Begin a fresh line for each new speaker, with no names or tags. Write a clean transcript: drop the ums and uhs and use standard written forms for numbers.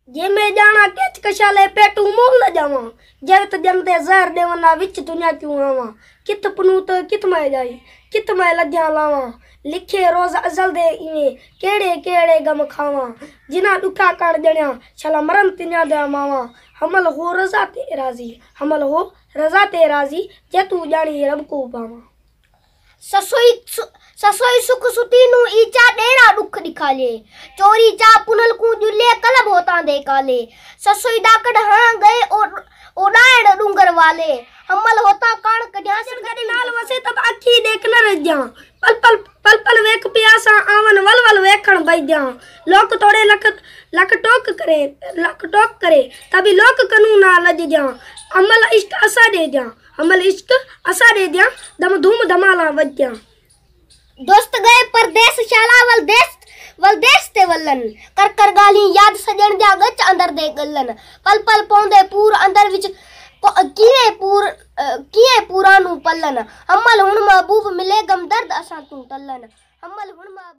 जे मैं जाना केच कशाले पेटू मोल न जावा जगत जनते जहर देवना विच दुनिया क्यों आवा कित पनूत कित मैं जाई कित मैं लज्जा लावा लिखे रोज अजल दे इवे केड़े केड़े गम खावा जिना दुखा कर जणिया छला मरन तिन्या दे मावा हमल हो रजा ते राजी हमल हो रजा ते राजी जे तू जानी रब को पावा ससोई सुख सुती नु ईचा डेरा दुख दिखाले चोरी चा पुनल को जुले कलब होता दे काले ससोई डाकड़ हां गए ओडाड़ डूंगर वाले हमल होता कान कढ्या गडी नाल वसे तब आखी देख न रह जा पल पल वेख प्यासा आवन वल वल वेखण बई जा लोक तोड़े लक टोक करे तभी लोक कनू ना लज जा अमल इश्क असा दे जा अमल इश्क असा दे जा दम धूम धमाला वज जा दोस्त गए परदेस शाला वल देश ते वल्लन कर गाली याद सजन जा गच अंदर दे गल्लन पल पल पौंदे पूर अंदर विच किए पूरा नु पल्लन अमल हुन महबूब मिले गम दर्द असा तू टल्लन अमल हुन